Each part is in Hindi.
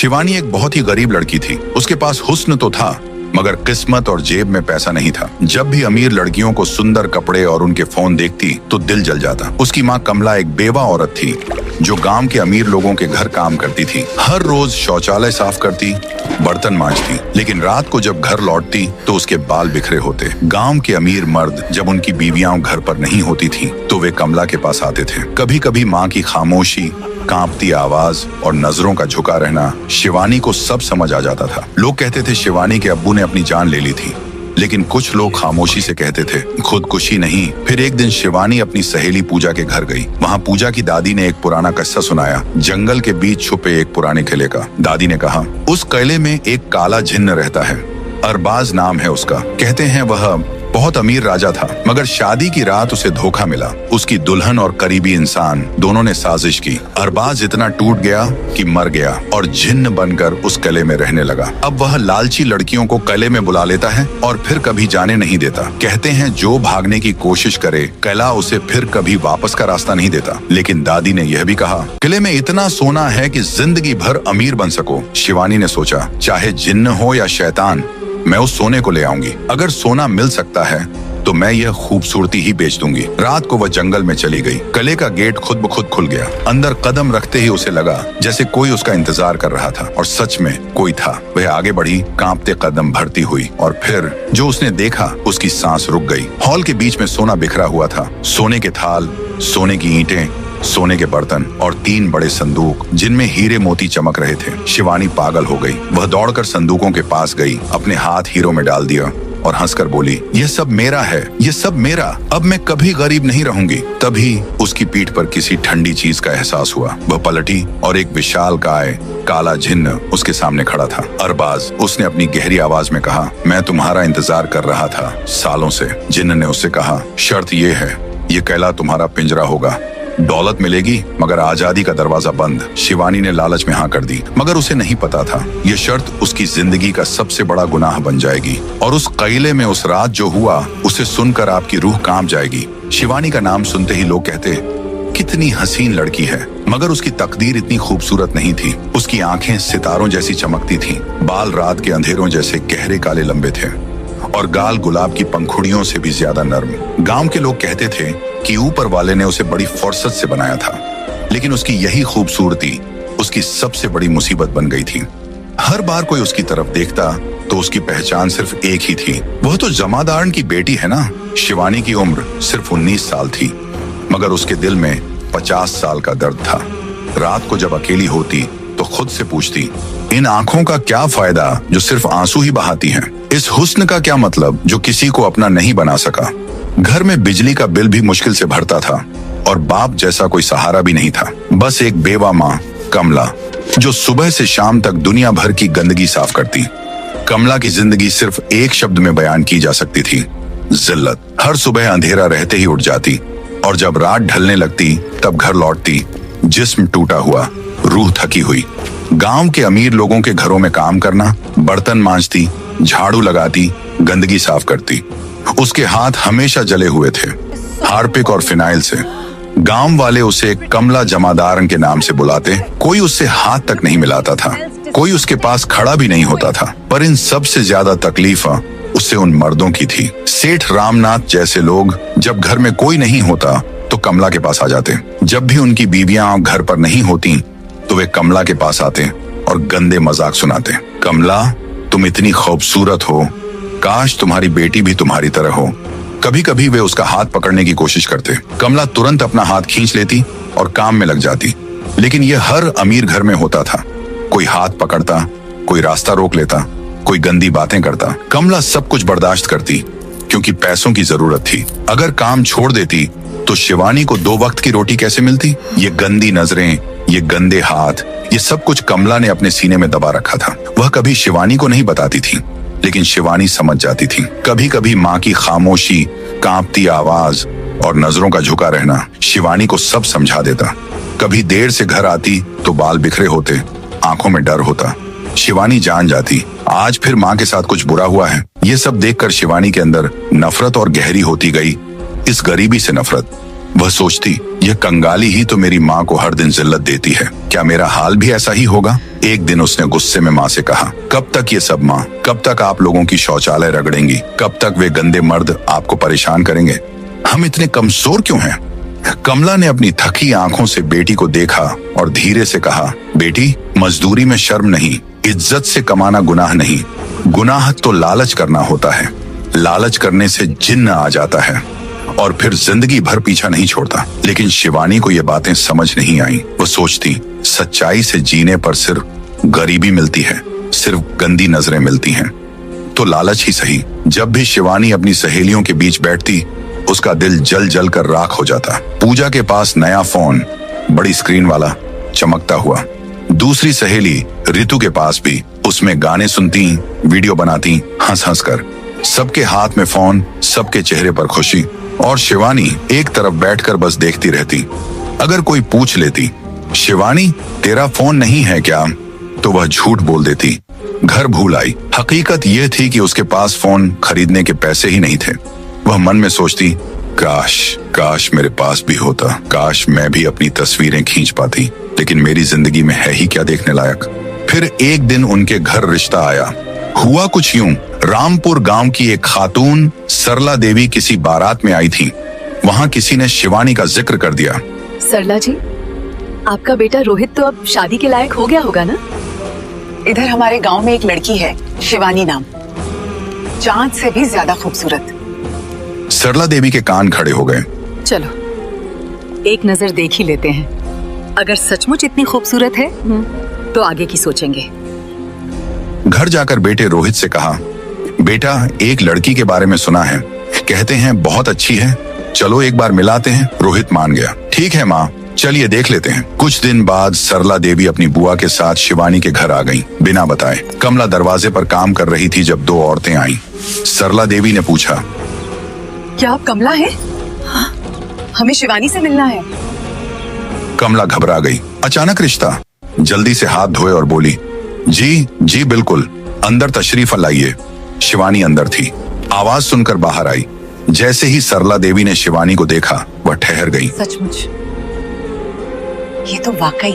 शिवानी एक बहुत ही गरीब लड़की थी। उसके पास हुस्न तो था, मगर किस्मत और जेब में पैसा नहीं था। जब भी अमीर लड़कियों को सुंदर कपड़े और उनके फोन देखती तो दिल जल जाता। उसकी माँ कमला एक बेवा औरत थी जो गांव के अमीर लोगों के घर काम करती थी। हर रोज शौचालय साफ करती, बर्तन मांजती, लेकिन रात को जब घर लौटती तो उसके बाल बिखरे होते। गांव के अमीर मर्द जब उनकी बीवियां घर पर नहीं होती थी तो वे कमला के पास आते थे। कभी कभी माँ की खामोशी, कांपती आवाज और नजरों का झुका रहना शिवानी को सब समझ आ जाता था। लोग कहते थे शिवानी के अब्बू ने अपनी जान ले ली थी, लेकिन कुछ लोग खामोशी से कहते थे खुदकुशी नहीं। फिर एक दिन शिवानी अपनी सहेली पूजा के घर गई। वहाँ पूजा की दादी ने एक पुराना किस्सा सुनाया, जंगल के बीच छुपे एक पुराने किले का। दादी ने कहा, उस किले में एक काला जिन्न रहता है, अरबाज नाम है उसका। कहते हैं वह बहुत अमीर राजा था, मगर शादी की रात उसे धोखा मिला। उसकी दुल्हन और करीबी इंसान दोनों ने साजिश की। अरबाज इतना टूट गया कि मर गया और जिन्न बनकर उस किले में रहने लगा। अब वह लालची लड़कियों को किले में बुला लेता है और फिर कभी जाने नहीं देता। कहते हैं जो भागने की कोशिश करे किला उसे फिर कभी वापस का रास्ता नहीं देता। लेकिन दादी ने यह भी कहा, किले में इतना सोना है कि जिंदगी भर अमीर बन सको। शिवानी ने सोचा, चाहे जिन्न हो या शैतान, मैं उस सोने को ले आऊंगी। अगर सोना मिल सकता है तो मैं यह खूबसूरती ही बेच दूंगी। रात को वह जंगल में चली गई। किले का गेट खुद ब खुद खुल गया। अंदर कदम रखते ही उसे लगा जैसे कोई उसका इंतजार कर रहा था, और सच में कोई था। वह आगे बढ़ी, कांपते कदम भरती हुई, और फिर जो उसने देखा उसकी सांस रुक गई। हॉल के बीच में सोना बिखरा हुआ था। सोने के थाल, सोने की ईंटें, सोने के बर्तन और 3 बड़े संदूक जिनमें हीरे मोती चमक रहे थे। शिवानी पागल हो गई। वह दौड़कर संदूकों के पास गई, अपने हाथ हीरों में डाल दिया और हंसकर बोली, यह सब मेरा है, यह सब मेरा। अब मैं कभी गरीब नहीं रहूंगी। तभी उसकी पीठ पर किसी ठंडी चीज का एहसास हुआ। वह पलटी और एक विशाल काय काला जिन्न उसके सामने खड़ा था। अरबाज, उसने अपनी गहरी आवाज में कहा, मैं तुम्हारा इंतजार कर रहा था सालों से। जिन्न ने उससे कहा, शर्त ये है, ये किला तुम्हारा पिंजरा होगा। दौलत मिलेगी मगर आजादी का दरवाजा बंद। शिवानी ने लालच में हाँ कर दी, मगर उसे नहीं पता था ये शर्त उसकी जिंदगी का सबसे बड़ा गुनाह बन जाएगी। और उस किले में उस रात जो हुआ उसे सुनकर आपकी रूह कांप जाएगी। शिवानी का नाम सुनते ही लोग कहते, कितनी हसीन लड़की है, मगर उसकी तकदीर इतनी खूबसूरत नहीं थी। उसकी आंखें सितारों जैसी चमकती थीं, बाल रात के अंधेरों जैसे गहरे काले लंबे थे, और गाल गुलाब की पंखुड़ियों से भी ज्यादा नर्म। गांव के लोग कहते थे कि ऊपर वाले ने उसे बड़ी फुर्सत से बनाया था, लेकिन उसकी यही खूबसूरती उसकी सबसे बड़ी मुसीबत बन गई थी। हर बार कोई उसकी तरफ देखता तो उसकी पहचान सिर्फ एक ही थी, वह तो जमादारन की बेटी है ना। शिवानी की उम्र सिर्फ 19 साल थी, मगर उसके दिल में 50 साल का दर्द था। रात को जब अकेली होती तो खुद से पूछती, इन आंखों का क्या फायदा जो सिर्फ आंसू ही बहाती हैं? इस हुस्न का क्या मतलब जो किसी को अपना नहीं बना सका? घर में बिजली का बिल भी मुश्किल से भरता था और बाप जैसा कोई सहारा भी नहीं था। बस एक बेवा माँ कमला जो सुबह से शाम तक दुनिया भर की गंदगी साफ करती। कमला की जिंदगी सिर्फ एक शब्द में बयान की जा सकती थी, जिल्लत। हर सुबह अंधेरा रहते ही उठ जाती और जब रात ढलने लगती तब घर लौटती, जिस्म टूटा हुआ, रूह थकी हुई। गांव के अमीर लोगों के घरों में काम करना, बर्तन मांजती, झाड़ू लगाती, गंदगी साफ करती। उसके हाथ हमेशा जले हुए थे, हार्पिक और फिनाइल से। गांव वाले उसे कमला जमादारन के नाम से बुलाते। कोई उससे हाथ तक नहीं मिलाता था, कोई उसके पास खड़ा भी नहीं होता था। पर इन सब से ज्यादा तकलीफ उससे उन मर्दों की थी। सेठ रामनाथ जैसे लोग जब घर में कोई नहीं होता तो कमला के पास आ जाते। जब भी उनकी बीवियां घर पर नहीं होती तो वे कमला के पास आते और गंदे मजाक सुनाते। कमला, तुम इतनी खूबसूरत हो, काश तुम्हारी बेटी भी तुम्हारी तरह हो। कभी कभी वे उसका हाथ पकड़ने की कोशिश करते। कमला तुरंत अपना हाथ खींच लेती और काम में लग जाती। लेकिन यह हर अमीर घर में होता था। कोई हाथ पकड़ता, कोई रास्ता रोक लेता, कोई गंदी बातें करता। कमला सब कुछ बर्दाश्त करती क्योंकि पैसों की जरूरत थी। अगर काम छोड़ देती तो शिवानी को 2 वक्त की रोटी कैसे मिलती? ये गंदी नजरें, ये गंदे हाथ, ये सब कुछ कमला ने अपने सीने में दबा रखा था। वह कभी शिवानी को नहीं बताती थी, लेकिन शिवानी समझ जाती थी। कभी कभी माँ की खामोशी, कांपती आवाज और नजरों का झुका रहना शिवानी को सब समझा देता। कभी देर से घर आती तो बाल बिखरे होते, आंखों में डर होता। शिवानी जान जाती आज फिर माँ के साथ कुछ बुरा हुआ है। ये सब देखकर शिवानी के अंदर नफरत और गहरी होती गई। इस गरीबी से नफरत, वह सोचती, यह कंगाली ही तो मेरी माँ को हर दिन जिल्लत देती है, क्या मेरा हाल भी ऐसा ही होगा? एक दिन उसने गुस्से में माँ से कहा, कब तक ये सब माँ? कब तक आप लोगों की शौचालय रगड़ेंगी? कब तक वे गंदे मर्द आपको परेशान करेंगे? हम इतने कमजोर क्यों हैं? कमला ने अपनी थकी आंखों से बेटी को देखा और धीरे से कहा, बेटी, मजदूरी में शर्म नहीं, इज्जत से कमाना गुनाह नहीं, गुनाह तो लालच करना होता है। लालच करने से जिन्न आ जाता है और फिर जिंदगी भर पीछा नहीं छोड़ता। लेकिन शिवानी को ये बातें समझ नहीं आई। वो सोचती, सच्चाई से जीने पर सिर्फ गरीबी मिलती है, सिर्फ गंदी नजरें मिलती हैं। तो लालच ही सही। जब भी शिवानी अपनी सहेलियों के बीच बैठती, उसका दिल जल जल कर राख हो जाता। पूजा के पास नया फोन, बड़ी स्क्रीन वाला, चमकता हुआ। दूसरी सहेली रितु के पास भी, उसमें गाने सुनती, वीडियो बनाती, हंस हंस कर। सबके हाथ में फोन, सबके चेहरे पर खुशी, और शिवानी एक तरफ बैठकर बस देखती रहती। अगर कोई पूछ लेती, शिवानी तेरा फोन नहीं है क्या, तो वह झूठ बोल देती, घर भूल आई। हकीकत यह थी कि उसके पास फोन खरीदने के पैसे ही नहीं थे। वह मन में सोचती, काश काश मेरे पास भी होता, काश मैं भी अपनी तस्वीरें खींच पाती, लेकिन मेरी जिंदगी में है ही क्या देखने लायक। फिर एक दिन उनके घर रिश्ता आया। हुआ कुछ यूं, रामपुर गांव की एक खातून सरला देवी किसी बारात में आई थी। वहां किसी ने शिवानी का जिक्र कर दिया। सरला जी, आपका बेटा रोहित तो अब शादी के लायक हो गया होगा ना? इधर हमारे गांव में एक लड़की है, शिवानी नाम, चांद से भी ज्यादा खूबसूरत। सरला देवी के कान खड़े हो गए। चलो एक नजर देख ही लेते हैं। अगर सचमुच इतनी खूबसूरत है तो आगे की सोचेंगे। घर जाकर बेटे रोहित से कहा, बेटा, एक लड़की के बारे में सुना है, कहते हैं बहुत अच्छी है, चलो एक बार मिलाते हैं। रोहित मान गया। ठीक है माँ, चलिए देख लेते हैं। कुछ दिन बाद सरला देवी अपनी बुआ के साथ शिवानी के घर आ गईं, बिना बताए। कमला दरवाजे पर काम कर रही थी जब दो औरतें आईं। सरला देवी ने पूछा, क्या आप कमला हैं? हाँ, हमें शिवानी से मिलना है। कमला घबरा गई। अचानक रिश्ता। जल्दी से हाथ धोए और बोली, जी जी बिल्कुल, अंदर तशरीफ लाइए। शिवानी अंदर थी। आवाज सुनकर बाहर आई। जैसे ही सरला देवी ने शिवानी को देखा, वह ठहर गई। सचमुच ये तो वाकई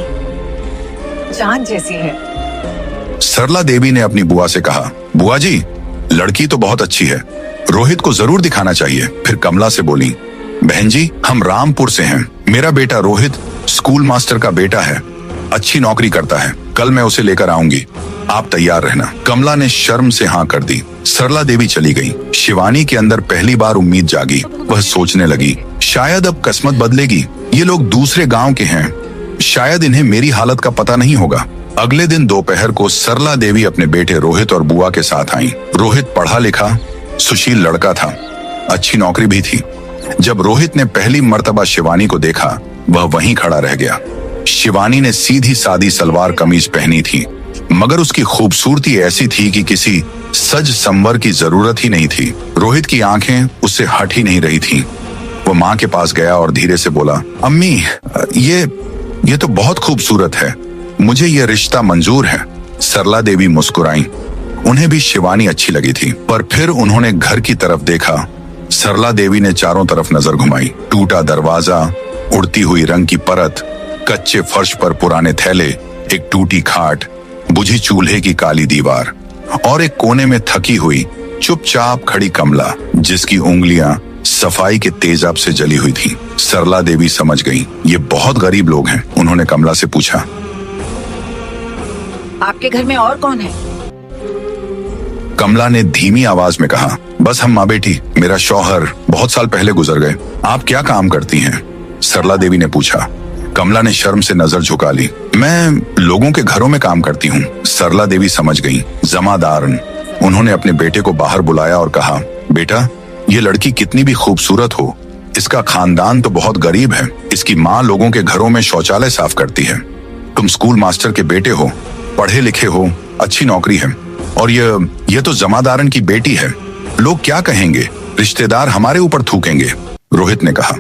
चांद जैसी है। सरला देवी ने अपनी बुआ से कहा, बुआ जी, लड़की तो बहुत अच्छी है, रोहित को जरूर दिखाना चाहिए। फिर कमला से बोली, बहन जी, हम रामपुर से हैं, मेरा बेटा रोहित स्कूल मास्टर का बेटा है, अच्छी नौकरी करता है, कल मैं उसे लेकर आऊंगी, आप तैयार रहना। कमला ने शर्म से हाँ कर दी। सरला देवी चली गई। शिवानी के अंदर पहली बार उम्मीद जागी। वह सोचने लगी, शायद अब किस्मत बदलेगी। ये लोग दूसरे गांव के हैं, शायद इन्हें मेरी हालत का पता नहीं होगा। अगले दिन दोपहर को सरला देवी अपने बेटे रोहित और बुआ के साथ आई। रोहित पढ़ा लिखा सुशील लड़का था, अच्छी नौकरी भी थी। जब रोहित ने पहली मर्तबा शिवानी को देखा, वह वहीं खड़ा रह गया। शिवानी ने सीधी सादी सलवार कमीज पहनी थी, मगर उसकी खूबसूरती ऐसी थी कि किसी सज संवर की जरूरत ही नहीं थी। रोहित की आंखें उससे हट ही नहीं रही थीं। वो माँ के पास गया और धीरे से बोला, अम्मी, ये तो बहुत खूबसूरत है, मुझे ये रिश्ता मंजूर है। सरला देवी मुस्कुराई। उन्हें भी शिवानी अच्छी लगी थी, पर फिर उन्होंने घर की तरफ देखा। सरला देवी ने चारों तरफ नजर घुमाई। टूटा दरवाजा, उड़ती हुई रंग की परत, कच्चे फर्श पर पुराने थैले, एक टूटी खाट, बुझी चूल्हे की काली दीवार और एक कोने में थकी हुई चुपचाप खड़ी कमला, जिसकी उंगलियां सफाई के तेजाब से जली हुई थी। सरला देवी समझ गई, ये बहुत गरीब लोग हैं। उन्होंने कमला से पूछा, आपके घर में और कौन है? कमला ने धीमी आवाज में कहा, बस हम माँ बेटी, मेरा शौहर बहुत साल पहले गुजर गए। आप क्या काम करती हैं? सरला देवी ने पूछा। कमला ने शर्म से नजर झुका ली। मैं लोगों के घरों में काम करती हूँ। सरला देवी समझ गई, जमादारन। उन्होंने अपने बेटे को बाहर बुलाया और कहा, बेटा, ये लड़की कितनी भी खूबसूरत हो, इसका खानदान तो बहुत गरीब है। इसकी माँ लोगों के घरों में शौचालय साफ करती है। तुम स्कूल मास्टर के बेटे हो, पढ़े लिखे हो, अच्छी नौकरी है, और ये तो जमादारन की बेटी है। लोग क्या कहेंगे? रिश्तेदार हमारे ऊपर थूकेंगे। रोहित ने कहा,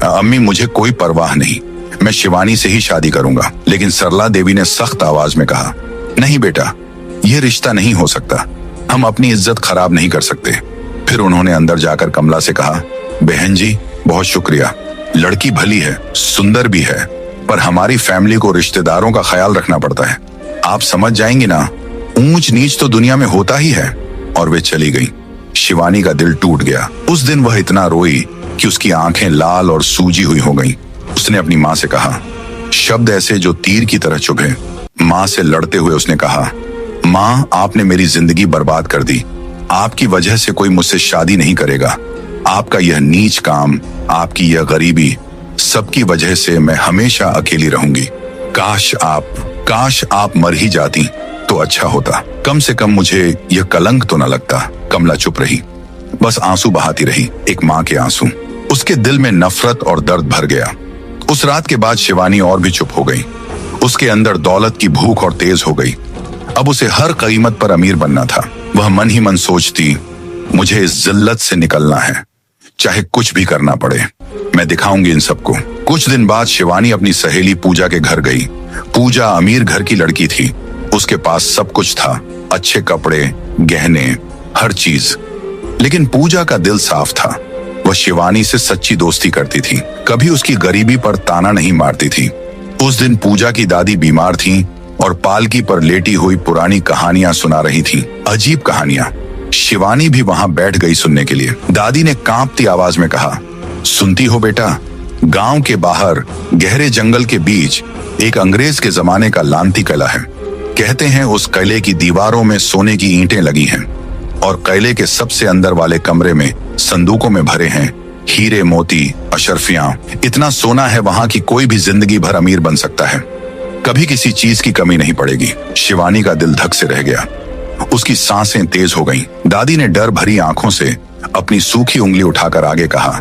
अम्मी, मुझे कोई परवाह नहीं, मैं शिवानी से ही शादी करूंगा। लेकिन सरला देवी ने सख्त आवाज में कहा, नहीं बेटा, ये रिश्ता नहीं हो सकता, हम अपनी इज्जत खराब नहीं कर सकते। फिर उन्होंने अंदर जाकर कमला से कहा, बहन जी, बहुत शुक्रिया, लड़की भली है, सुंदर भी है, पर हमारी फैमिली को रिश्तेदारों का ख्याल रखना पड़ता है। आप समझ जाएंगी ना, ऊंच नीच तो दुनिया में होता ही है। और वे चली गई। शिवानी का दिल टूट गया। उस दिन वह इतना रोई कि उसकी आंखें लाल और सूजी हुई हो गईं। उसने अपनी माँ से कहा, शब्द ऐसे जो तीर की तरह चुभे। माँ से लड़ते हुए उसने कहा, माँ, आपने मेरी जिंदगी बर्बाद कर दी। आपकी वजह से कोई मुझसे शादी नहीं करेगा। आपका यह नीच काम, आपकी यह गरीबी, सबकी वजह से मैं हमेशा अकेली रहूंगी। काश आप मर ही जाती तो अच्छा होता। कम से कम मुझे यह कलंक तो न लगता। कमला चुप रही, बस आंसू बहाती रही, एक माँ के आंसू। उसके दिल में नफरत और दर्द भर गया। उस रात के बाद शिवानी और भी चुप हो गई। उसके अंदर दौलत की भूख और तेज हो गई। अब उसे हर कीमत पर अमीर बनना था। वह मन ही मन सोचती, मुझे इस जिल्लत से निकलना है, चाहे कुछ भी करना पड़े। मैं दिखाऊंगी इन सबको। कुछ दिन बाद शिवानी अपनी सहेली पूजा के घर गई। पूजा अमीर घर की लड़की थी। उसके पास सब कुछ था, अच्छे कपड़े, गहने, हर चीज। लेकिन पूजा का दिल साफ था। वह शिवानी से सच्ची दोस्ती करती थी, कभी उसकी गरीबी पर ताना नहीं मारती थी। उस दिन पूजा की दादी बीमार थी और पालकी पर लेटी हुई पुरानी कहानियां सुना रही थी, अजीब कहानियां। शिवानी भी वहां बैठ गई सुनने के लिए। दादी ने कांपती आवाज में कहा, सुनती हो बेटा, गांव के बाहर गहरे जंगल के बीच एक अंग्रेज के जमाने का लांती किला है। कहते हैं उस किले की दीवारों में सोने की ईंटें लगी हैं और किले के सबसे अंदर वाले कमरे में संदूकों में भरे हैं हीरे, मोती, अशर्फियां। इतना सोना है वहां की कोई भी जिंदगी भर अमीर बन सकता है। कभी किसी चीज की कमी नहीं पड़ेगी। शिवानी का दिल धक से रह गया। उसकी सांसें तेज हो गईं। दादी ने डर भरी आंखों से अपनी सूखी उंगली उठाकर आगे कहा,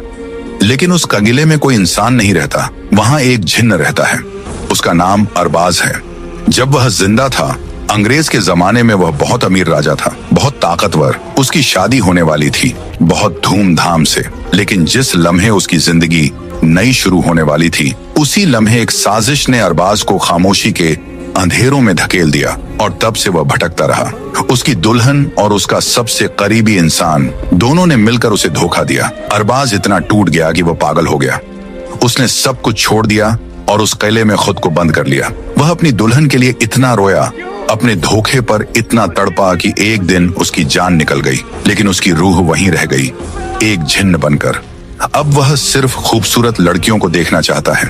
लेकिन उस किले में कोई इंसान नहीं रहता। वहां एक जिन्न रहता है। उसका नाम अरबाज है। जब वह जिंदा था, अंग्रेज के जमाने में वह बहुत अमीर राजा था, बहुत ताकतवर। उसकी शादी होने वाली थी, बहुत धूमधाम से। लेकिन जिस लम्हे उसकी जिंदगी नई शुरू होने वाली थी, उसी लम्हे एक साजिश ने अरबाज को खामोशी के अंधेरों में धकेल दिया और तब से वह भटकता रहा। उसकी दुल्हन और उसका सबसे करीबी इंसान दोनों ने मिलकर उसे धोखा दिया। अरबाज इतना टूट गया कि वह पागल हो गया। उसने सब कुछ छोड़ दिया और उस किले में खुद को बंद कर लिया। वह अपनी दुल्हन के लिए इतना रोया, अपने धोखे पर इतना तड़पा कि एक दिन उसकी जान निकल गई, लेकिन उसकी रूह वहीं रह गई, एक जिन्न बनकर। अब वह सिर्फ खूबसूरत लड़कियों को देखना चाहता है।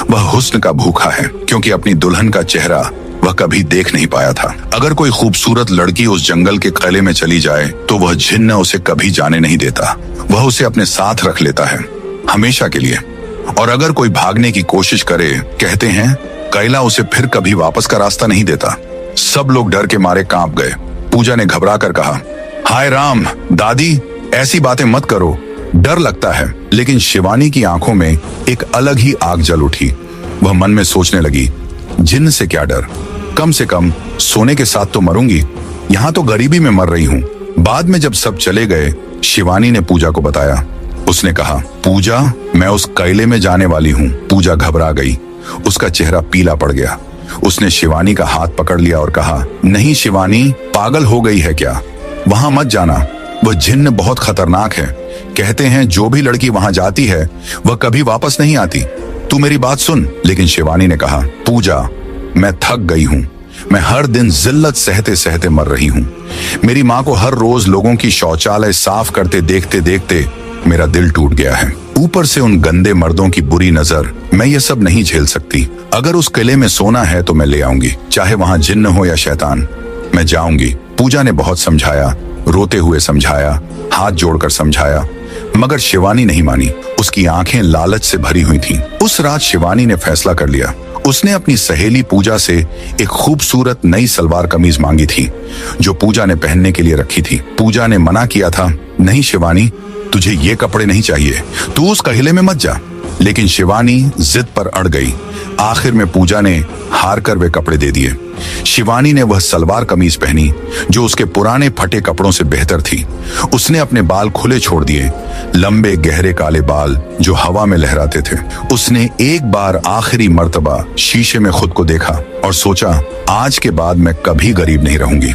वह हुस्न का भूखा है, क्योंकि अपनी दुल्हन का चेहरा वह कभी देख नहीं पाया था। अगर कोई खूबसूरत लड़की उस जंगल के किले में चली जाए तो वह जिन्न उसे कभी जाने नहीं देता। वह उसे अपने साथ रख लेता है, हमेशा के लिए। और अगर कोई भागने की कोशिश करे, कहते हैं किला उसे फिर कभी वापस का रास्ता नहीं देता। सब लोग डर के मारे कांप गए। पूजा ने घबरा कर कहा, हाय राम, दादी ऐसी बातें मत करो, डर लगता है। लेकिन शिवानी की आंखों में एक अलग ही आग जल उठी। वह मन में सोचने लगी, जिन्न से क्या डर, कम से कम सोने के साथ तो मरूंगी, यहाँ तो गरीबी में मर रही हूँ। बाद में जब सब चले गए, शिवानी ने पूजा को बताया। उसने कहा, पूजा, मैं उस किले में जाने वाली हूँ। पूजा घबरा गई, उसका चेहरा पीला पड़ गया। उसने शिवानी का हाथ पकड़ लिया और कहा, नहीं शिवानी, पागल हो गई है क्या? वहां मत जाना, वह जिन्न बहुत खतरनाक है। कहते हैं जो भी लड़की वहां जाती है वह कभी वापस नहीं आती। तू मेरी बात सुन। लेकिन शिवानी ने कहा, पूजा, मैं थक गई हूँ। मैं हर दिन जिल्लत सहते सहते मर रही हूँ। मेरी माँ को हर रोज लोगों की शौचालय साफ करते देखते देखते मेरा दिल टूट गया है। ऊपर से उन गंदे मर्दों की बुरी नजर, मैं ये सब नहीं झेल सकती। अगर उस किले में सोना है तो मैं ले आऊंगी, चाहे वहां जिन्न हो या शैतान, मैं जाऊंगी। पूजा ने बहुत समझाया, रोते हुए समझाया, हाथ जोड़कर समझाया, मगर शिवानी नहीं मानी। उसकी आंखें लालच से भरी हुई थीं। उस रात शिवानी ने फैसला कर लिया। उसने अपनी सहेली पूजा से एक खूबसूरत नई सलवार कमीज मांगी थी, जो पूजा ने पहनने के लिए रखी थी। पूजा ने मना किया था, नहीं शिवानी, तुझे ये कपड़े नहीं चाहिए, तू उस किले में मत जा। लेकिन शिवानी जिद पर अड़ गई। आखिर में पूजा ने हार कर वे कपड़े दे दिए। शिवानी ने वह सलवार कमीज पहनी जो उसके पुराने फटे कपड़ों से बेहतर थी। उसने अपने बाल खुले छोड़ दिए, लंबे गहरे काले बाल जो हवा में लहराते थे। उसने एक बार आखिरी मर्तबा शीशे में खुद को देखा और सोचा, आज के बाद मैं कभी गरीब नहीं रहूंगी।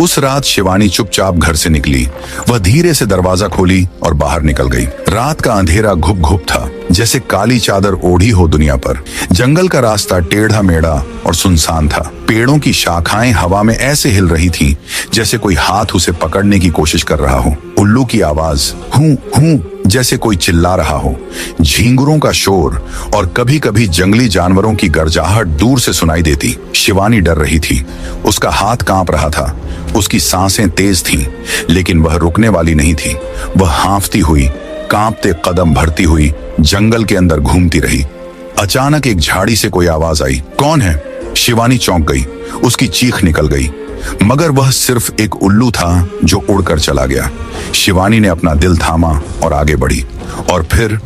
उस रात शिवानी चुपचाप घर से निकली। वह धीरे से दरवाजा खोली और बाहर निकल गई। रात का अंधेरा घुप घुप था, जैसे काली चादर ओढ़ी हो दुनिया पर। जंगल का रास्ता टेढ़ा मेढ़ा और सुनसान था। पेड़ों की शाखाएं हवा में ऐसे हिल रही थीं, जैसे कोई हाथ उसे पकड़ने की कोशिश कर रहा हो। उल्लू की आवाज हूं हूं जैसे कोई चिल्ला रहा हो। झींगुरों का शोर और कभी कभी जंगली जानवरों की गर्जाहट दूर से सुनाई देती। शिवानी डर रही थी। उसका हाथ कांप रहा था। उसकी सांसें तेज थीं, लेकिन वह रुकने वाली नहीं थी। वह हाँफती हुई, कांपते कदम भरती हुई जंगल के अंदर घूमती रही। अचानक एक झाड़ी से कोई आवाज आई। कौन है? शिवानी चौंक गई। उसकी चीख निकल गई, मगर वह सिर्फ एक उल्लू था जो उड़कर चला गया। शिवानी ने अपना दिल थामा और आगे बढ़ी, और फिर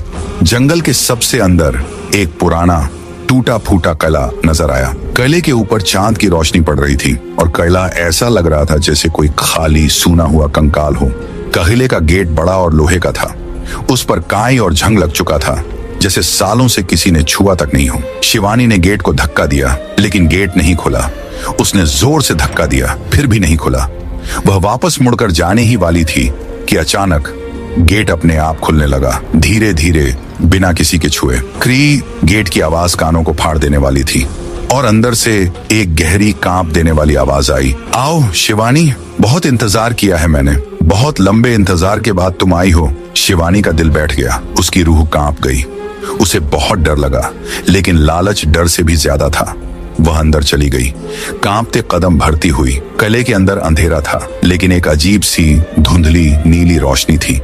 जंगल के सबसे अंदर एक पुराना टूटा फूटा किला नजर आया। किले के ऊपर चांद की रोशनी पड़ रही थी और किला ऐसा लग रहा था जैसे कोई खाली सूना हुआ कंकाल हो। किले का गेट बड़ा और लोहे का था। उस पर काई और झंग लग चुका था, जैसे सालों से किसी ने छुआ तक नहीं हो। शिवानी ने गेट को धक्का दिया, लेकिन गेट नहीं खुला। उसने जोर से धक्का दिया, फिर भी नहीं खुला। वह वापस मुड़कर जाने ही वाली थी कि अचानक गेट अपने आप खुलने लगा, धीरे धीरे, बिना किसी के छुए। क्री गेट की आवाज कानों को फाड़ देने वाली थी, और अंदर से एक गहरी कांप देने वाली आवाज आई। आओ शिवानी, बहुत इंतजार किया है मैंने। बहुत लंबे इंतजार के बाद तुम आई हो। शिवानी का दिल बैठ गया। उसकी रूह कांप गई। उसे बहुत डर लगा, लेकिन लालच डर से भी ज्यादा था। वह अंदर चली गई, कांपते कदम भरती हुई। किले के अंदर अंधेरा था, लेकिन एक अजीब सी धुंधली नीली रोशनी थी,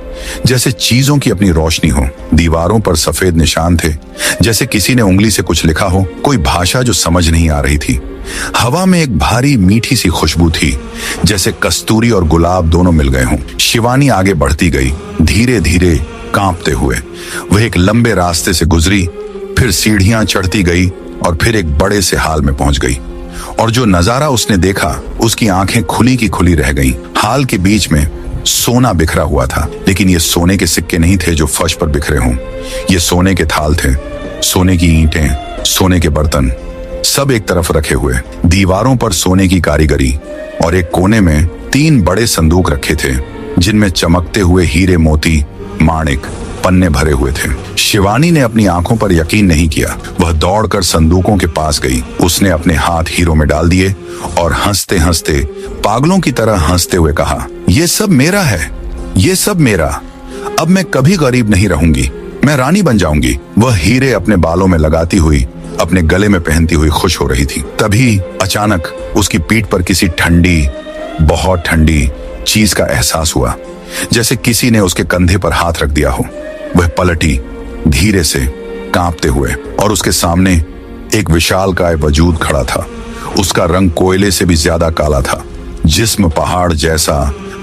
जैसे चीजों की अपनी रोशनी हो। दीवारों पर सफेद निशान थे, जैसे किसी ने उंगली से कुछ लिखा हो, कोई भाषा जो समझ नहीं आ रही थी। हवा में एक भारी मीठी सी खुशबू थी, जैसे कस्तूरी और गुलाब दोनों मिल गए हों। शिवानी आगे बढ़ती गई, धीरे धीरे, कांपते हुए। वह एक लंबे रास्ते से गुजरी, फिर सीढ़ियां चढ़ती गई और फिर एक बड़े से हाल में पहुंच गई। और जो नजारा उसने देखा, उसकी आंखें खुली की खुली रह गईं। हाल के बीच में सोना बिखरा हुआ था, लेकिन ये सोने के सिक्के नहीं थे जो फर्श पर बिखरे हों। ये सोने के थाल थे, सोने की ईंटें, सोने के बर्तन, सब एक तरफ रखे हुए। दीवारों पर सोने की कारीगरी, और एक कोने में 3 बड़े संदूक रखे थे, जिनमें चमकते हुए हीरे, मोती, माणिक, पन्ने भरे हुए थे। शिवानी ने अपनी आंखों पर यकीन नहीं किया। वह दौड़कर संदूकों के पास गई। उसने अपने हाथ हीरों में डाल दिए और हंसते हंसते, पागलों की तरह हंसते हुए कहा, ये सब मेरा है, ये सब मेरा। अब मैं कभी गरीब नहीं रहूंगी, मैं रानी बन जाऊंगी। वह हीरे अपने बालों में लगाती हुई, अपने गले में पहनती हुई खुश हो रही थी। तभी अचानक उसकी पीठ पर किसी ठंडी, बहुत ठंडी चीज का एहसास हुआ, जैसे किसी ने उसके कंधे पर हाथ रख दिया हो। वह पलटी धीरे से, कांपते हुए, और उसके सामने एक विशालकाय वजूद खड़ा था। उसका रंग कोयले से भी ज्यादा काला था, जिस्म पहाड़ जैसा,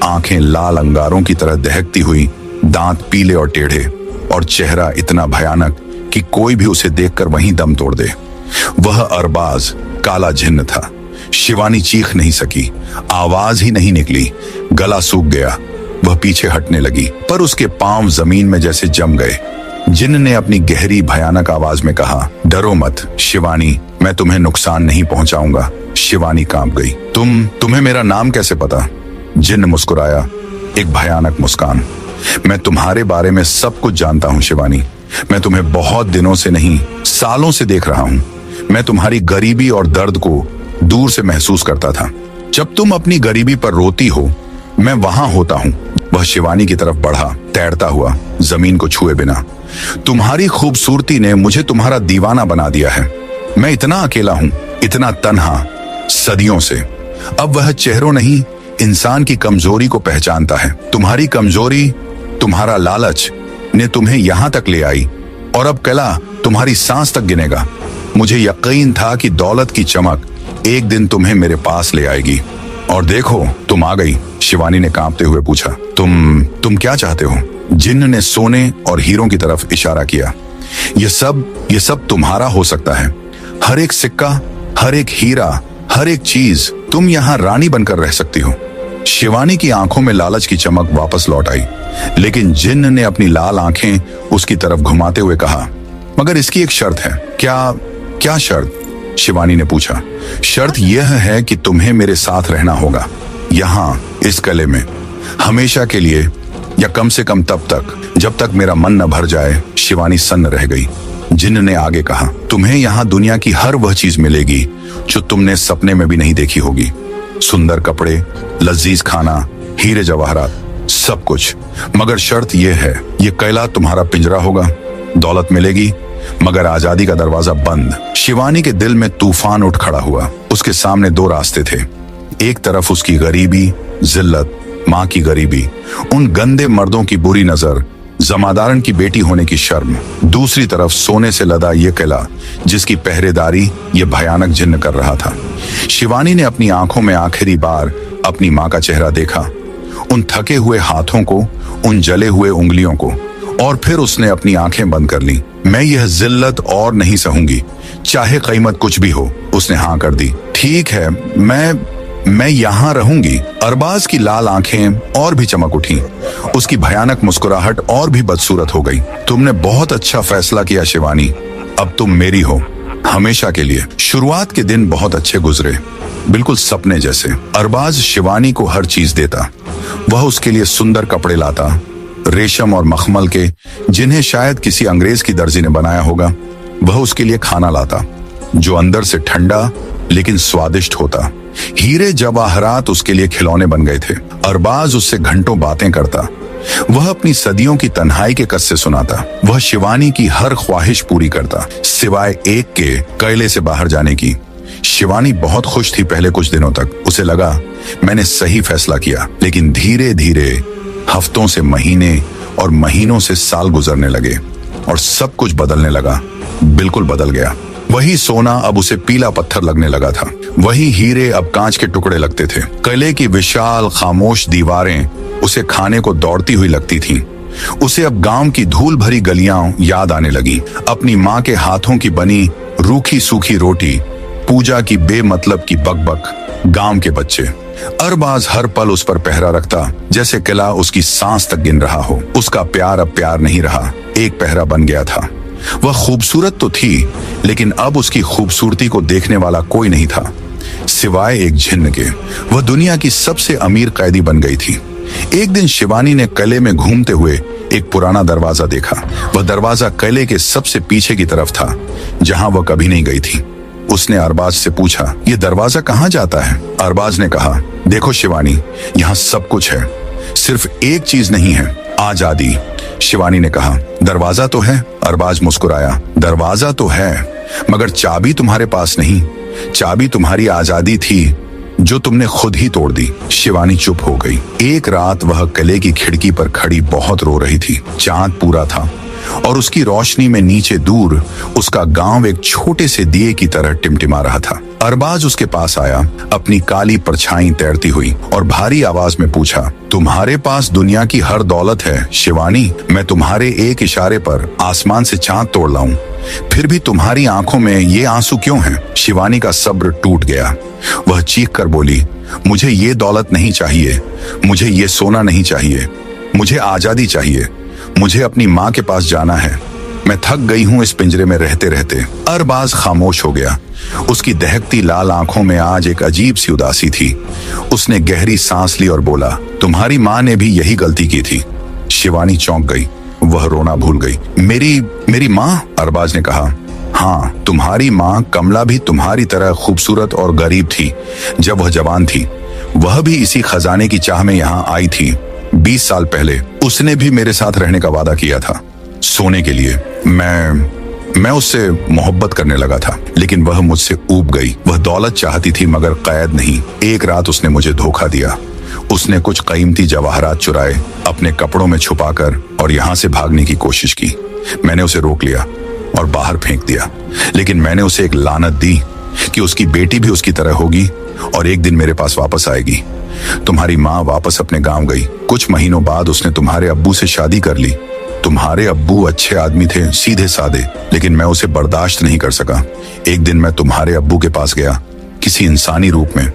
आंखें लाल अंगारों की तरह दहकती हुई, दांत पीले और टेढ़े, और चेहरा इतना भयानक कि कोई भी उसे देखकर वहीं दम तोड़ दे। वह अरबाज काला जिन्न था। शिवानी चीख नहीं सकी, आवाज ही नहीं निकली, गला सूख गया। वह पीछे हटने लगी, पर उसके पांव जमीन में जैसे जम गए। जिन्न ने अपनी गहरी भयानक आवाज में कहा, डरो मत शिवानी, मैं तुम्हें नुकसान नहीं पहुंचाऊंगा। शिवानी कांप गई। तुम्हें मेरा नाम कैसे पता? जिन्न मुस्कुराया, एक भयानक मुस्कान। मैं तुम्हारे बारे में सब कुछ जानता हूं शिवानी। मैं तुम्हें बहुत दिनों से नहीं, सालों से देख रहा हूं। मैं तुम्हारी गरीबी और दर्द को दूर से महसूस करता था। जब तुम अपनी गरीबी पर रोती हो, मैं वहां होता हूं। वह शिवानी की तरफ बढ़ा, तैरता हुआ, जमीन को छुए बिना। तुम्हारी खूबसूरती ने मुझे तुम्हारा दीवाना बना दिया है। मैं इतना अकेला हूं, इतना तन्हा, सदियों से। अब वह चेहरों नहीं, इंसान की कमजोरी को पहचानता है। तुम्हारी कमजोरी, तुम्हारा लालच ने तुम्हें यहां तक ले आई, और अब कला तुम्हारी सांस तक गिनेगा। मुझे यकीन था कि दौलत की चमक एक दिन तुम्हें मेरे पास ले आएगी, और देखो तुम आ गई। शिवानी ने कांपते हुए पूछा, तुम क्या चाहते हो? जिन्न ने सोने और हीरों की तरफ इशारा किया। ये सब तुम्हारा हो सकता है। हर एक सिक्का, हर एक हीरा, हर एक चीज, तुम यहाँ रानी बनकर रह सकती हो। शिवानी की आंखों में लालच की चमक वापस लौट आई, लेकिन जिन्न ने अपनी लाल आंखें उसकी तरफ घुमाते हुए कहा, मगर इसकी एक शर्त है। क्या शर्त? शिवानी ने पूछा। शर्त यह है कि तुम्हें मेरे साथ रहना होगा। यहाँ इस कले में हमेशा के लिए, या कम से कम तब तक जब तक मेरा मन न भर जाए। शिवानी सन्न रह गई। जिन्न ने आगे कहा, तुम्हें यहाँ दुनिया की हर वह चीज मिलेगी जो तुमने सपने में भी नहीं देखी होगी। सुंदर कपड़े, लजीज खाना, हीरे जवाहरात, सब कुछ। मगर शर्त यह है, ये कैला तुम्हारा पिंजरा होगा। दौलत मिलेगी मगर आजादी का दरवाजा बंद। शिवानी के दिल में तूफान उठ खड़ा हुआ। उसके सामने दो रास्ते थे। एक तरफ उसकी गरीबी, जिल्लत, माँ की गरीबी, उन गंदे मर्दों की बुरी नजर, जमादारन की बेटी होने की शर्म। दूसरी तरफ सोने से लदा ये किला जिसकी पहरेदारी ये भयानक जिन्न कर रहा था। शिवानी ने अपनी आंखों में आखिरी बार अपनी माँ का चेहरा देखा, उन थके हुए हाथों को, उन जले हुए उंगलियों को, और फिर उसने अपनी आंखें बंद कर ली। मैं यह जिल्लत और नहीं सहूंगी, चाहे कीमत कुछ भी हो। उसने हाँ कर दी। ठीक है, मैं यहाँ रहूंगी। अरबाज की लाल आंखें और भी चमक उठी। उसकी भयानक मुस्कुराहट और भी बदसूरत हो गई। तुमने बहुत अच्छा फैसला किया शिवानी, अब तुम मेरी हो हमेशा के लिए। शुरुआत के दिन बहुत अच्छे गुजरे, बिल्कुल सपने जैसे। अरबाज शिवानी को हर चीज देता। वह उसके लिए सुंदर कपड़े लाता, रेशम और मखमल के, जिन्हें शायद किसी अंग्रेज की दर्जी ने बनाया होगा। वह उसके लिए खाना लाता जो अंदर से ठंडा लेकिन स्वादिष्ट होता। हीरे जवाहरात उसके लिए खिलौने बन गए थे। अरबाज उससे घंटों बातें करता। वह अपनी सदियों की तन्हाई के किस्से सुनाता। वह शिवानी की हर ख्वाहिश पूरी करता, सिवाय एक के, कैले से बाहर जाने की। शिवानी बहुत खुश थी पहले कुछ दिनों तक। उसे लगा मैंने सही फैसला किया। लेकिन धीरे धीरे हफ्तों से महीने और महीनों से साल गुजरने लगे और सब कुछ बदलने लगा। बिल्कुल बदल गया। वही सोना अब उसे पीला पत्थर लगने लगा था। वही हीरे अब कांच के टुकड़े लगते थे। किले की विशाल खामोश दीवारें उसे खाने को दौड़ती हुई लगती थीं। उसे अब गांव की धूल भरी गलियां याद आने लगी। अपनी माँ के हाथों की बनी रूखी सूखी रोटी, पूजा की बेमतलब की बकबक, गांव के बच्चे। अरबाज हर पल उस पर पहरा रखता, जैसे किला उसकी सांस तक गिन रहा हो। उसका प्यार अब प्यार नहीं रहा, एक पहरा बन गया था। वह खूबसूरत तो थी, लेकिन अब उसकी खूबसूरती को देखने वाला कोई नहीं था, सिवाय एक जिन्न के। वह दुनिया की सबसे अमीर कैदी बन गई थी। एक दिन शिवानी ने किले में घूमते हुए एक पुराना दरवाजा देखा। वह दरवाजा किले के सबसे पीछे की तरफ था, जहां वह कभी नहीं गई थी। उसने अरबाज से पूछा, ये दरवाजा कहाँ जाता है? अरबाज ने कहा, देखो शिवानी, यहाँ सब कुछ है, सिर्फ एक चीज नहीं है, आजादी। शिवानी ने कहा, दरवाजा तो है। अरबाज मुस्कुराया, दरवाजा तो है, मगर चाबी तुम्हारे पास नहीं। चाबी तुम्हारी आजादी थी जो तुमने खुद ही तोड़ दी। शिवानी चुप हो गई। एक रात वह किले की खिड़की पर खड़ी बहुत रो रही थी। चांद पूरा था और उसकी रोशनी में नीचे दूर उसका गांव एक छोटे से दिए की तरह टिमटिमा रहा था। अरबाज उसके पास आया, अपनी काली परछाई तैरती हुई, और भारी आवाज में पूछा, तुम्हारे पास दुनिया की हर दौलत है शिवानी, मैं तुम्हारे एक इशारे पर आसमान से चांद तोड़ लाऊं, फिर भी तुम्हारी आंखों में ये आंसू क्यों हैं? शिवानी का सब्र टूट गया। वह चीख कर बोली, मुझे ये दौलत नहीं चाहिए, मुझे ये सोना नहीं चाहिए, मुझे आजादी चाहिए, मुझे अपनी माँ के पास जाना है। मैं थक गई हूँ इस पिंजरे में रहते रहते। अरबाज खामोश हो गया। उसकी दहकती लाल आंखों में आज एक अजीब सी उदासी थी। उसने गहरी सांस ली और बोला, तुम्हारी माँ ने भी यही गलती की थी। शिवानी चौंक गई। वह रोना भूल गई। मेरी माँ? अरबाज ने कहा, हाँ, तुम्हारी माँ कमला भी तुम्हारी तरह खूबसूरत और गरीब थी जब वह जवान थी। वह भी इसी खजाने की चाह में यहाँ आई थी 20 साल पहले। उसने भी मेरे साथ रहने का वादा किया था, सोने के लिए। मैं उससे मोहब्बत करने लगा था, लेकिन वह मुझसे ऊब गई। वह दौलत चाहती थी मगर कैद नहीं। एक रात उसने मुझे धोखा दिया। उसने कुछ कीमती जवाहरात चुराए, अपने कपड़ों में छुपाकर, और यहाँ से भागने की कोशिश की। मैंने उसे रोक लिया और बाहर फेंक दिया, लेकिन मैंने उसे एक लानत दी कि उसकी बेटी भी उसकी तरह होगी और एक दिन मेरे पास वापस आएगी। तुम्हारी माँ वापस अपने गांव गई। कुछ महीनों बाद उसने तुम्हारे अब्बू से शादी कर ली। तुम्हारे अब्बू अच्छे आदमी थे, सीधे साधे, लेकिन मैं उसे बर्दाश्त नहीं कर सका। एक दिन मैं तुम्हारे अब्बू के पास गया, किसी इंसानी रूप में,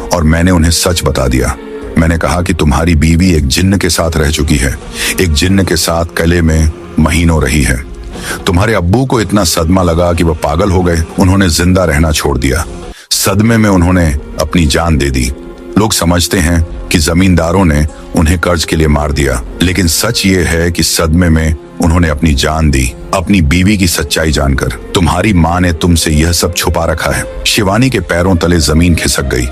और मैंने उन्हें सच बता दिया। मैंने कहा कि तुम्हारी बीवी एक जिन्न के साथ रह चुकी है, एक जिन्न के साथ किले में महीनों रही है। तुम्हारे अब्बू को इतना सदमा लगा कि वह पागल हो गए। उन्होंने जिंदा रहना छोड़ दिया। सदमे में उन्होंने अपनी जान दे दी। लोग समझते हैं कि जमींदारों ने उन्हें कर्ज के लिए मार दिया, लेकिन सच ये है कि सदमे में उन्होंने अपनी जान दी, अपनी बीवी की सच्चाई जानकर। तुम्हारी माँ ने तुमसे यह सब छुपा रखा है। शिवानी के पैरों तले जमीन खिसक गई।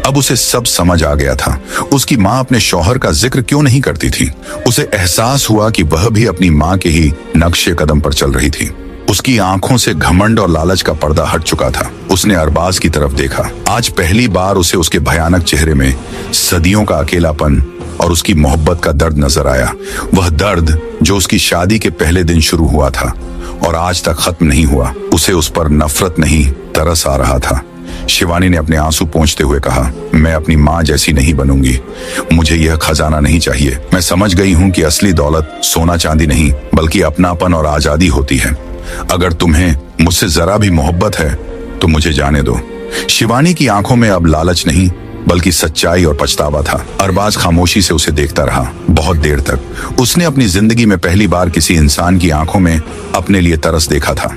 अब उसे सब समझ आ गया था। उसकी माँ अपने शौहर का जिक्र क्यों नहीं करती थी। उसे एहसास हुआ कि वह भी अपनी माँ के ही नक्शे कदम पर चल रही थी। उसकी आंखों से घमंड और लालच का पर्दा हट चुका था। उसने अरबाज की तरफ देखा। आज पहली बार उसे उसके भयानक चेहरे में सदियों का अकेलापन और उसकी मोहब्बत का दर्द नजर आया। वह दर्द जो उसकी शादी के पहले दिन शुरू हुआ था और आज तक खत्म नहीं हुआ। उसे उस पर नफरत नहीं, तरस आ रहा था। शिवानी ने अपने आंसू पोंछते हुए कहा, मैं अपनी माँ जैसी नहीं बनूंगी। मुझे यह खजाना नहीं चाहिए। मैं समझ गई हूँ कि असली दौलत सोना चांदी नहीं, बल्कि अपनापन और आजादी होती है। अगर तुम्हें मुझसे जरा भी मोहब्बत है तो मुझे जाने दो। शिवानी की आंखों में अब लालच नहीं, बल्कि सच्चाई और पछतावा था। अरबाज खामोशी से उसे देखता रहा बहुत देर तक। उसने अपनी जिंदगी में पहली बार किसी इंसान की आंखों में अपने लिए तरस देखा था।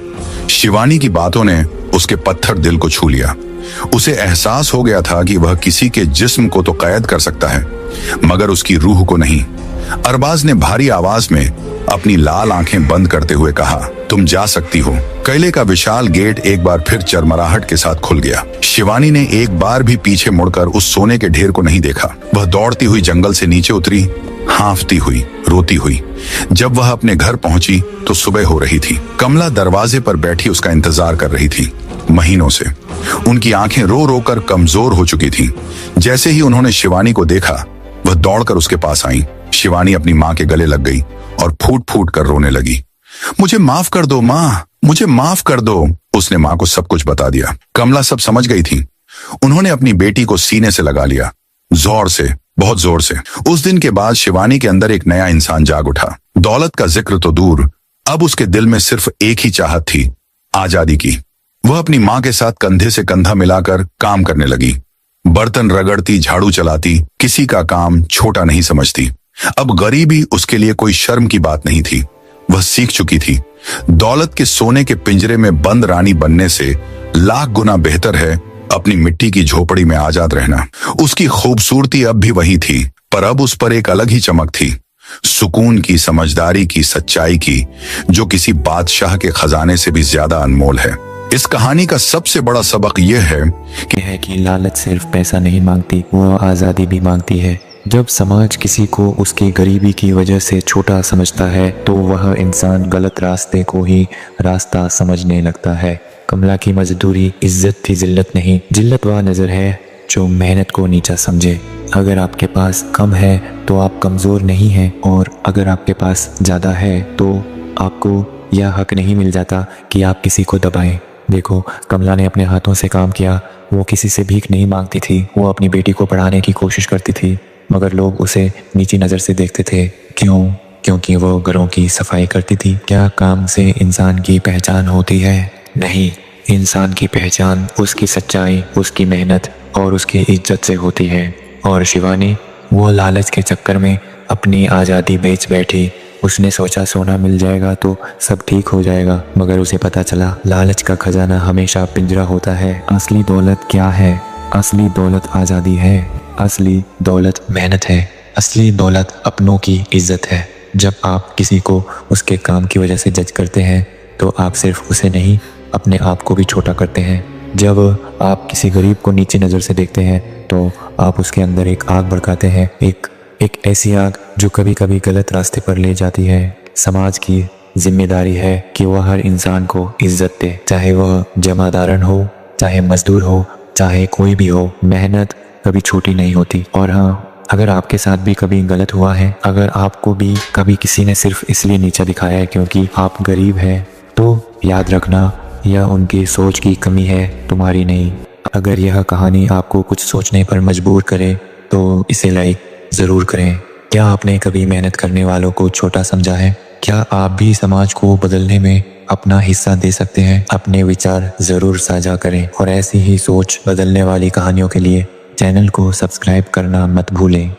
शिवानी की बातों ने उसके पत्थर दिल को छू लिया। उसे एहसास हो गया था कि वह किसी के जिस्म को तो कैद कर सकता है, मगर उसकी रूह को नहीं। अरबाज ने भारी आवाज में अपनी लाल आंखें बंद करते हुए कहा, तुम जा सकती हो। कैले का विशाल गेट एक बार फिर चरमराहट के साथ खुल गया। शिवानी ने एक बार भी पीछे मुड़कर उस सोने के ढेर को नहीं देखा। वह दौड़ती हुई जंगल से नीचे उतरी, हांफती हुई, रोती हुई। जब वह अपने घर पहुंची तो सुबह हो रही थी। कमला दरवाजे पर बैठी उसका इंतजार कर रही थी महीनों से। उनकी आंखें रो रो कर कमजोर हो चुकी थीं। जैसे ही उन्होंने शिवानी को देखा, वह दौड़कर उसके पास आई। शिवानी अपनी माँ के गले लग गई और फूट फूट कर रोने लगी। मुझे माफ कर दो माँ, मुझे माफ कर दो। उसने माँ को सब कुछ बता दिया। कमला सब समझ गई थी। उन्होंने अपनी बेटी को सीने से लगा लिया, जोर से, बहुत जोर से। उस दिन के बाद शिवानी के अंदर एक नया इंसान जाग उठा। दौलत का जिक्र तो दूर, अब उसके दिल में सिर्फ एक ही चाहत थी, आजादी की। वह अपनी माँ के साथ कंधे से कंधा मिलाकर काम करने लगी। बर्तन रगड़ती, झाड़ू चलाती, किसी का काम छोटा नहीं समझती। अब गरीबी उसके लिए कोई शर्म की बात नहीं थी। वह सीख चुकी थी, दौलत के सोने के पिंजरे में बंद रानी बनने से लाख गुना बेहतर है अपनी मिट्टी की झोपड़ी में आजाद रहना। उसकी खूबसूरती अब भी वही थी, पर अब उस पर एक अलग ही चमक थी, सुकून की, समझदारी की, सच्चाई की, जो किसी बादशाह के खजाने से भी ज्यादा अनमोल है। इस कहानी का सबसे बड़ा सबक यह है कि लालच सिर्फ पैसा नहीं मांगती, वो आज़ादी भी मांगती है। जब समाज किसी को उसकी गरीबी की वजह से छोटा समझता है तो वह इंसान गलत रास्ते को ही रास्ता समझने लगता है। कमला की मजदूरी इज्जत थी, जिल्लत नहीं। जिल्लत वह नज़र है जो मेहनत को नीचा समझे। अगर आपके पास कम है तो आप कमज़ोर नहीं हैं, और अगर आपके पास ज़्यादा है तो आपको यह हक नहीं मिल जाता कि आप किसी को दबाएं। देखो, कमला ने अपने हाथों से काम किया। वो किसी से भीख नहीं मांगती थी। वो अपनी बेटी को पढ़ाने की कोशिश करती थी, मगर लोग उसे नीची नज़र से देखते थे। क्यों? क्योंकि वो घरों की सफाई करती थी। क्या काम से इंसान की पहचान होती है? नहीं, इंसान की पहचान उसकी सच्चाई, उसकी मेहनत और उसकी इज्जत से होती है। और शिवानी वो लालच के चक्कर में अपनी आज़ादी बेच बैठी। उसने सोचा सोना मिल जाएगा तो सब ठीक हो जाएगा, मगर उसे पता चला लालच का खजाना हमेशा पिंजरा होता है। असली दौलत क्या है? असली दौलत आज़ादी है। असली दौलत मेहनत है। असली दौलत अपनों की इज्जत है। जब आप किसी को उसके काम की वजह से जज करते हैं तो आप सिर्फ उसे नहीं, अपने आप को भी छोटा करते हैं। जब आप किसी गरीब को नीची नज़र से देखते हैं तो आप उसके अंदर एक आग भड़काते हैं, एक ऐसी आग जो कभी कभी गलत रास्ते पर ले जाती है। समाज की जिम्मेदारी है कि वह हर इंसान को इज्जत दे, चाहे वह जमादारन हो, चाहे मजदूर हो, चाहे कोई भी हो। मेहनत कभी छोटी नहीं होती। और हाँ, अगर आपके साथ भी कभी गलत हुआ है, अगर आपको भी कभी किसी ने सिर्फ इसलिए नीचा दिखाया है क्योंकि आप गरीब हैं, तो याद रखना यह उनकी सोच की कमी है, तुम्हारी नहीं। अगर यह कहानी आपको कुछ सोचने पर मजबूर करे तो इसे लाइक ज़रूर करें। क्या आपने कभी मेहनत करने वालों को छोटा समझा है? क्या आप भी समाज को बदलने में अपना हिस्सा दे सकते हैं? अपने विचार ज़रूर साझा करें, और ऐसी ही सोच बदलने वाली कहानियों के लिए चैनल को सब्सक्राइब करना मत भूलें।